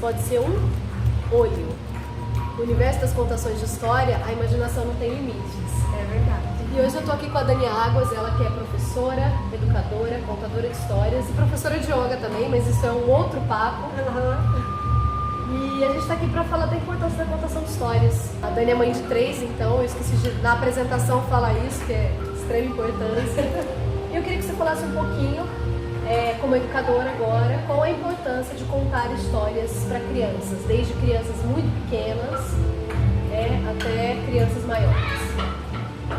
pode ser um olho. No universo das contações de história, a imaginação não tem limites. É verdade. E hoje eu tô aqui com a Dani Águas, ela que é professora, educadora, contadora de histórias e professora de yoga também, mas isso é um outro papo. E a gente tá aqui para falar da importância da contação de histórias. A Dani é mãe de 3, então eu esqueci de, na apresentação, falar isso, que é de extrema importância. E eu queria que você falasse um pouquinho, como educadora agora, qual a importância de contar histórias para crianças, desde crianças muito pequenas até crianças maiores.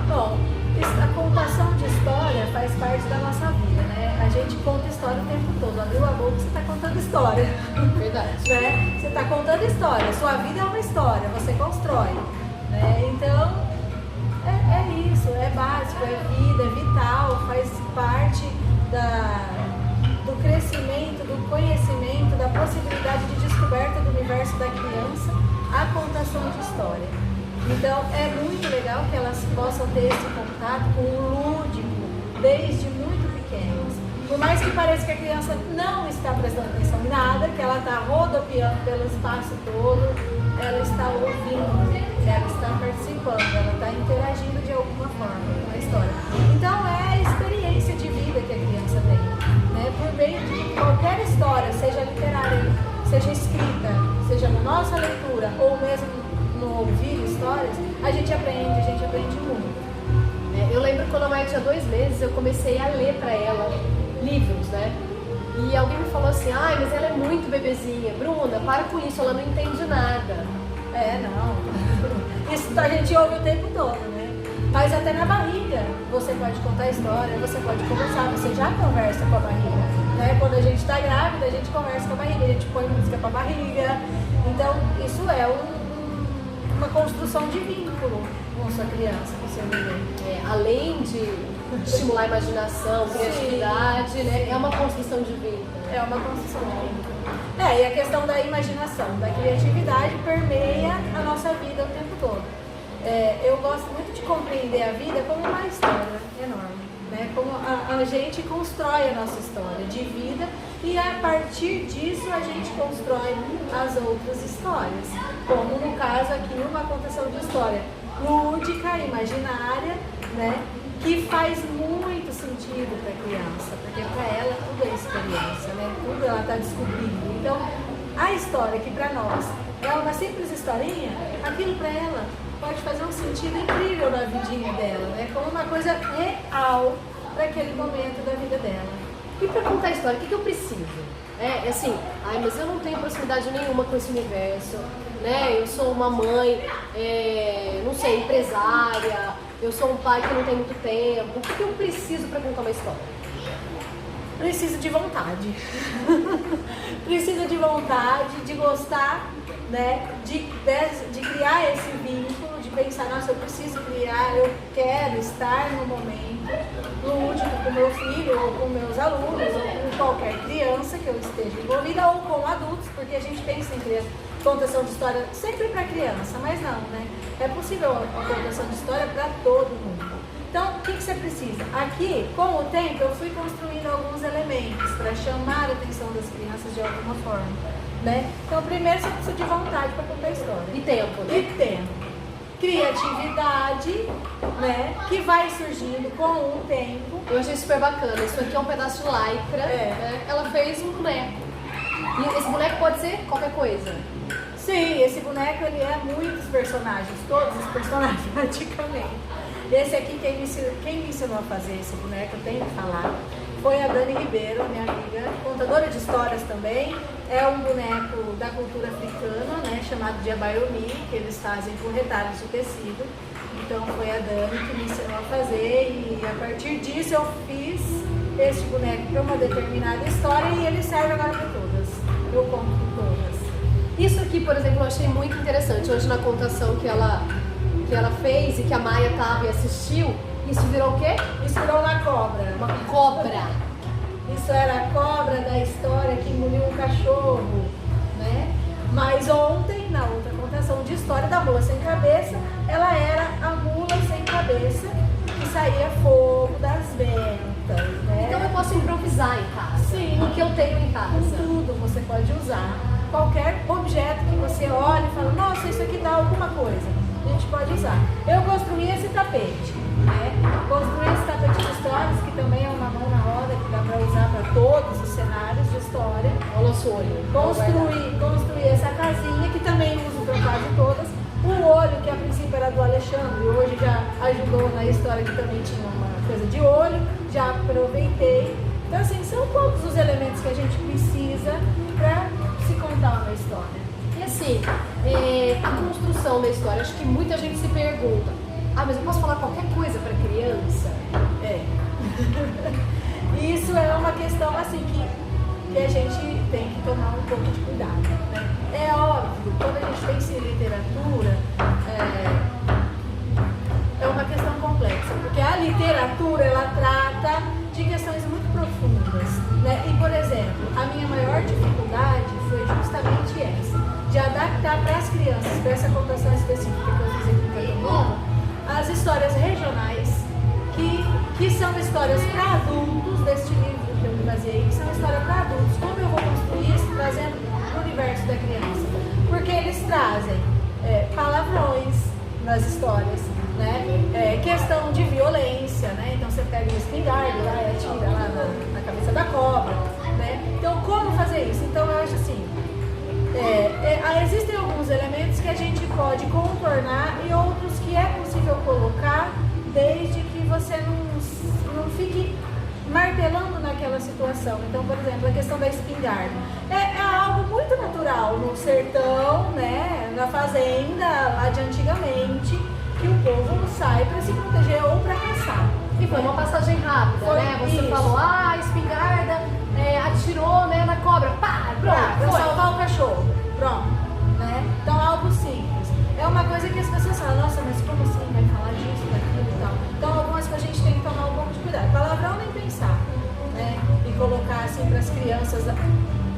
Bom, a contação de história faz parte da nossa vida, né? A gente conta história o tempo todo. Abriu a boca, você está contando história. Verdade. Né? Você está contando história. Sua vida é uma história, você constrói. Né? Então, é isso. É básico, é vida, é vital, faz parte do crescimento, do conhecimento, da possibilidade de descoberta do universo da criança, a contação de história. Então, é muito legal que elas possam ter esse contato com o lúdico desde muito pequenas. Por mais que pareça que a criança não está prestando atenção em nada, que ela está rodopiando pelo espaço todo, ela está ouvindo, ela está participando, ela está interagindo de alguma forma com a história. Então, é a experiência de vida que a criança tem. Né? Por meio de qualquer história, seja literária, seja escrita, seja na nossa leitura ou mesmo no ouvir histórias, a gente aprende muito. Eu lembro quando a Maia tinha 2 meses, eu comecei a ler para ela livros, né? E alguém me falou assim, mas ela é muito bebezinha. Bruna, para com isso, ela não entende nada. Não. Isso a gente ouve o tempo todo, né? Mas até na barriga, você pode contar história, você pode conversar, você já conversa com a barriga. Né? Quando a gente está grávida, a gente conversa com a barriga, a gente põe música para a barriga. Então, isso é uma construção de vínculo com sua criança, com seu bebê. Além de estimular a imaginação, criatividade, né? É uma construção de vínculo. É uma construção de vínculo. E a questão da imaginação, da criatividade permeia a nossa vida o tempo todo. Eu gosto muito de compreender a vida como uma história enorme. Né? Como a gente constrói a nossa história de vida e a partir disso a gente constrói as outras histórias, como no caso aqui uma contação de história lúdica, imaginária, né? Que faz muito sentido para a criança, porque para ela tudo é experiência, né? Tudo ela está descobrindo. Então a história que para nós é uma simples historinha, aquilo para ela pode fazer um sentido incrível na vidinha dela, né? Como uma coisa real para aquele momento da vida dela. E para contar a história, o que eu preciso? Assim, mas eu não tenho proximidade nenhuma com esse universo, né? Eu sou uma mãe, não sei, empresária, eu sou um pai que não tem muito tempo. O que eu preciso para contar uma história? Precisa de vontade. Precisa de vontade, de gostar, né? De criar esse vínculo, de pensar, nossa, eu preciso criar, eu quero estar no momento lúdico com meu filho, ou com meus alunos, ou com qualquer criança que eu esteja envolvida, ou com adultos, porque a gente pensa em contação de história sempre para criança, mas não, né? É possível a contação de história para todo mundo. Então, o que você precisa? Aqui, com o tempo, eu fui construindo alguns elementos para chamar a atenção das crianças de alguma forma, né? Então, primeiro você precisa de vontade para contar a história. E tempo, né? E tempo. Criatividade, né? Que vai surgindo com o tempo. Eu achei super bacana. Isso aqui é um pedaço de lycra. Né? Ela fez um boneco. E esse boneco pode ser qualquer coisa. Sim, esse boneco ele é muitos personagens, todos os personagens praticamente. Esse aqui, quem me ensinou a fazer esse boneco, eu tenho que falar, foi a Dani Ribeiro, minha amiga, contadora de histórias também. É um boneco da cultura africana, né, chamado de abayomi, que eles fazem com retalhos de tecido. Então foi a Dani que me ensinou a fazer e a partir disso eu fiz este boneco para uma determinada história e ele serve agora para todas. Eu conto com todas. Isso aqui, por exemplo, eu achei muito interessante. Hoje na contação que ela fez e que a Maia estava e assistiu, isso virou o quê? Isso virou uma cobra. Uma cobra. Isso era a cobra da história que engoliu um cachorro, né? Mas ontem, na outra contação de história da mula sem cabeça, ela era a mula sem cabeça que saía fogo das ventas, né? Então eu posso improvisar em casa. Sim. O que eu tenho em casa. Tudo você pode usar. Qualquer você olha e fala, nossa, isso aqui dá alguma coisa, a gente pode usar. Eu construí esse tapete, né? Construí esse tapete de histórias, que também é uma mão na roda, que dá para usar para todos os cenários de história. Olha o nosso olho. Construí essa casinha, que também uso para quase todas. O olho, que a princípio era do Alexandre, hoje já ajudou na história, que também tinha uma coisa de olho, já aproveitei. Então, assim, são poucos os elementos que a gente precisa para se contar uma história. E assim, a construção da história, acho que muita gente se pergunta, mas eu posso falar qualquer coisa para criança? Isso é uma questão, assim, que a gente tem que tomar um pouco de cuidado, né? É óbvio, quando a gente pensa em literatura, é uma questão complexa, porque a literatura, ela trata de questões muito profundas, né? E, por exemplo, a minha maior dificuldade foi justamente essa, de adaptar para as crianças, para essa contação específica que eu fiz aqui em Campo Novo, as histórias regionais, que são histórias para adultos, deste livro que eu me baseei, que são histórias para adultos. Como eu vou construir isso, trazendo para o universo da criança? Porque eles trazem palavrões nas histórias, né? Questão de violência, né? Então você pega um espingarda lá e atira lá na cabeça da cobra, né? Então, como fazer isso? Então, eu acho assim, existem alguns elementos que a gente pode contornar e outros que é possível colocar desde que você não fique martelando naquela situação. Então, por exemplo, a questão da espingarda é algo muito natural no sertão, né, na fazenda lá de antigamente, que o povo sai para se proteger ou para caçar. E foi uma passagem rápida, né? Você isso. falou, a espingarda atirou, né, na cobra, pá, pronto, Para salvar o cachorro, pronto, né? Então, algo simples. É uma coisa que as pessoas falam, nossa, mas como assim vai falar disso, daquilo e tal? Então, algumas que a gente tem que tomar um pouco de cuidado. Palavrão nem pensar, né? E colocar assim para as crianças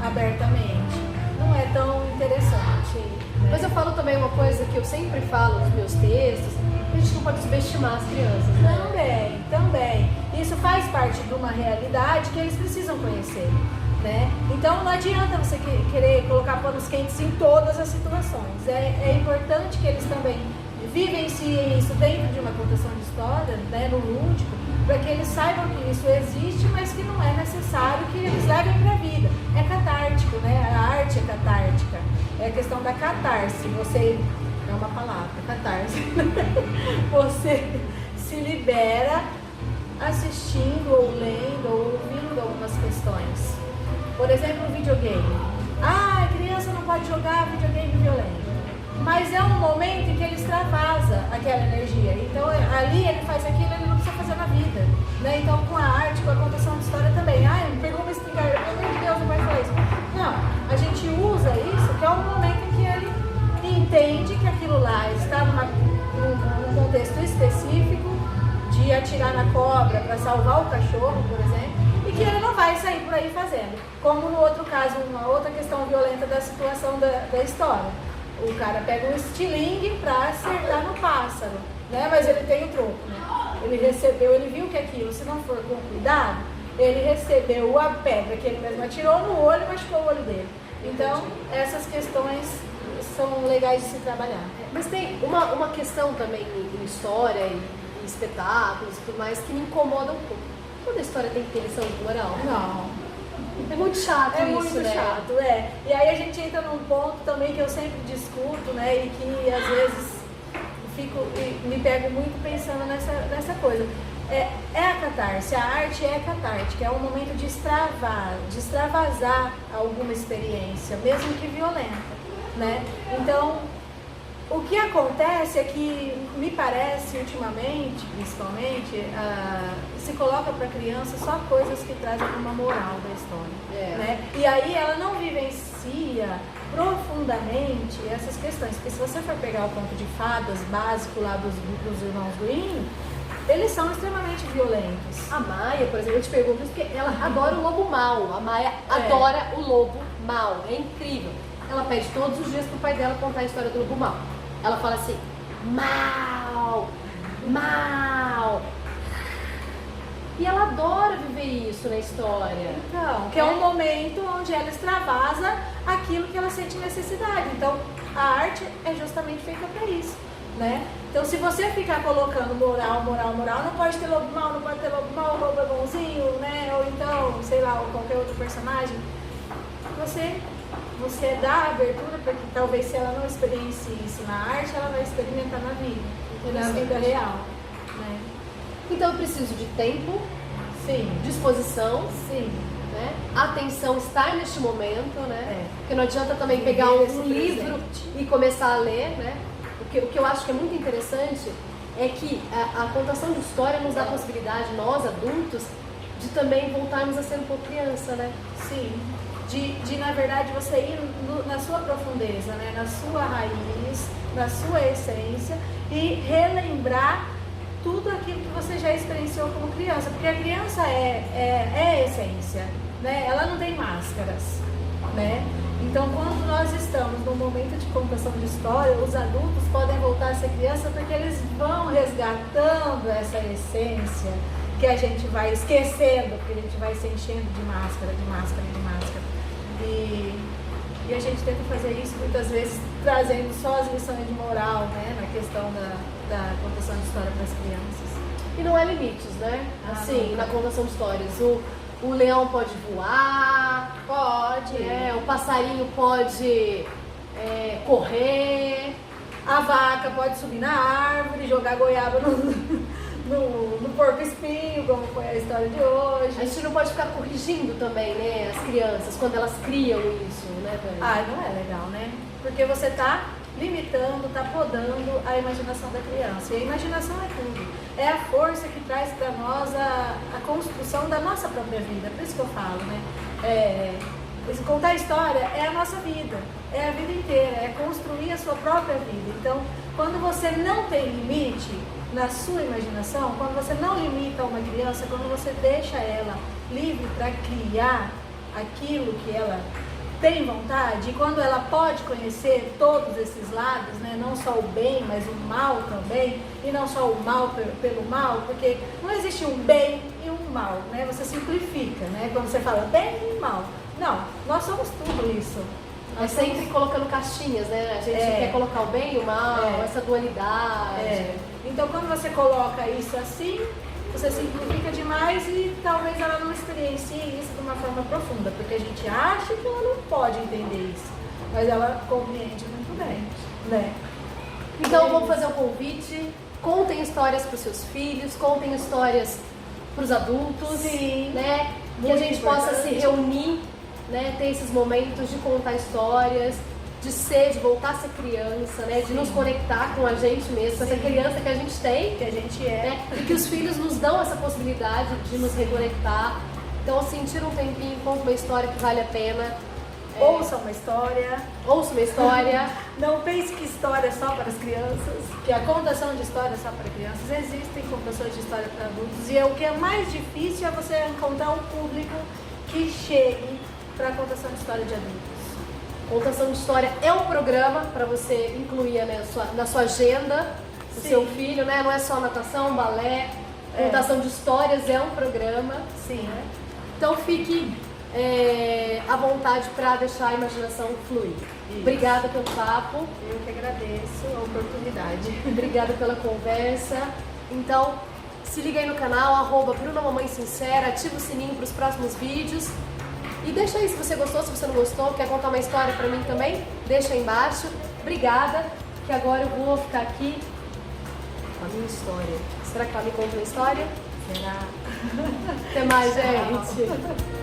abertamente. Não é tão interessante. Né? Mas eu falo também uma coisa que eu sempre falo nos meus textos, que a gente não pode subestimar as crianças, né? Também. Isso faz parte de uma realidade que eles precisam conhecer, né? Então não adianta você querer colocar panos quentes em todas as situações. É importante que eles também vivenciem isso dentro de uma contação de história, né, no lúdico, para que eles saibam que isso existe, mas que não é necessário que eles levem para a vida. É catártico, né? A arte é catártica. É a questão da catarse. Você, é uma palavra, catarse. Você se libera assistindo, ou lendo, ou ouvindo algumas questões. Por exemplo, videogame. A criança não pode jogar videogame violento. Mas é um momento em que ele extravasa aquela energia. Então, ali ele faz aquilo, ele não precisa fazer na vida. Né? Então, com a arte, com a contação de história também. Ele pegou uma espingarda, pelo amor de Deus, não vai fazer isso. Não, a gente usa isso, que é um momento em que ele entende que aquilo lá está num contexto específico, de atirar na cobra para salvar o cachorro, por exemplo, e que ele não vai sair por aí fazendo. Como no outro caso, uma outra questão violenta da situação da história. O cara pega um estilingue para acertar no pássaro, né? Mas ele tem o troco, né? Ele viu que aquilo, se não for com cuidado, ele recebeu a pedra que ele mesmo atirou no olho e machucou o olho dele. Então, essas questões são legais de se trabalhar. Mas tem uma questão também em história e espetáculos e tudo mais que me incomoda um pouco. Toda história tem que ter lição de moral? Não. É muito chato isso, né? É muito chato, E aí a gente entra num ponto também que eu sempre discuto, né? E que às vezes me pego muito pensando nessa coisa. É a catarse, a arte é catártica, é um momento de extravasar alguma experiência, mesmo que violenta, né? Então, o que acontece é que, me parece, ultimamente, principalmente, se coloca para a criança só coisas que trazem uma moral da história. Né? E aí ela não vivencia profundamente essas questões. Porque se você for pegar o conto de fadas básico lá dos irmãos Grimm, eles são extremamente violentos. A Maia, por exemplo, eu te pergunto isso porque ela adora o lobo mau. A Maia adora o lobo mau. É incrível. Ela pede todos os dias pro pai dela contar a história do lobo mau. Ela fala assim, mal. E ela adora viver isso na história. Então, que é um momento onde ela extravasa aquilo que ela sente necessidade. Então, a arte é justamente feita para isso, né? Então, se você ficar colocando moral, não pode ter lobo mau, não pode ter lobo mau, o lobo é bonzinho, né? Ou então, sei lá, ou qualquer outro personagem, você dá a abertura para que talvez se ela não experiencie isso na arte, ela vai experimentar na vida, na vida real, né? Então eu preciso de tempo, sim, disposição, sim, né? Atenção, estar neste momento, né? É. Porque não adianta também pegar um livro e começar a ler, né? O que eu acho que é muito interessante é que a contação de história nos dá a possibilidade, nós adultos, de também voltarmos a ser um pouco criança, né? Sim. De na verdade, você ir na sua profundeza, né? Na sua raiz, na sua essência e relembrar tudo aquilo que você já experienciou como criança, porque a criança é a essência, né? Ela não tem máscaras, né? Então, quando nós estamos num momento de contação de história, os adultos podem voltar a ser criança porque eles vão resgatando essa essência que a gente vai esquecendo, porque a gente vai se enchendo de máscara. E a gente tenta fazer isso muitas vezes trazendo só as lições de moral, né, na questão da contação de história para as crianças. E não há limites, né? Assim, na contação de histórias. O leão pode voar, Pode. o passarinho pode correr. A vaca pode subir na árvore, jogar goiaba no porco-espinho, como foi a história de hoje. A gente não pode ficar corrigindo também, né, as crianças, quando elas criam isso, né, Dani? Ah, não é legal, né? Porque você tá limitando, tá podando a imaginação da criança. E a imaginação é tudo. É a força que traz para nós a construção da nossa própria vida. Por isso que eu falo, né? Contar história é a nossa vida, é a vida inteira, é construir a sua própria vida. Então, quando você não tem limite na sua imaginação, quando você não limita uma criança, quando você deixa ela livre para criar aquilo que ela tem vontade, e quando ela pode conhecer todos esses lados, né? Não só o bem, mas o mal também, e não só o mal pelo mal, porque não existe um bem e um mal, né? Você simplifica, né? Quando você fala bem e mal. Não, nós somos tudo isso. Nós sempre colocando caixinhas, né? A gente quer colocar o bem e o mal, essa dualidade. Então, quando você coloca isso assim, você simplifica demais e talvez ela não experiencie isso de uma forma profunda, porque a gente acha que ela não pode entender isso, mas ela compreende muito bem, né? Então, vamos fazer um convite. Contem histórias para os seus filhos, contem histórias para os adultos, Sim, né? Que a gente possa se reunir, né? Ter esses momentos de contar histórias, de voltar a ser criança, né? De nos conectar com a gente mesmo, com essa criança que a gente tem, que a gente é, né? E que os filhos nos dão essa possibilidade de nos reconectar. Então, assim, tira um tempinho, conta uma história que vale a pena. Ouça uma história. Ouça uma história. Não pense que história é só para as crianças, que a contação de história é só para crianças. Existem contações de história para adultos e o que é mais difícil é você encontrar um público que chegue para a contação de história de adultos. Contação de história é um programa para você incluir, né, na sua agenda, o seu filho, né? Não é só natação, balé, contação de histórias é um programa. Sim. Né? Então fique à vontade para deixar a imaginação fluir. Isso. Obrigada pelo papo. Eu que agradeço a oportunidade. Obrigada pela conversa. Então, se liga aí no canal, @Bruna Mamãe Sincera, ativa o sininho para os próximos vídeos. E deixa aí se você gostou, se você não gostou, quer contar uma história pra mim também, deixa aí embaixo. Obrigada, que agora eu vou ficar aqui com a minha história. Será que ela me conta uma história? Será? Até mais, gente.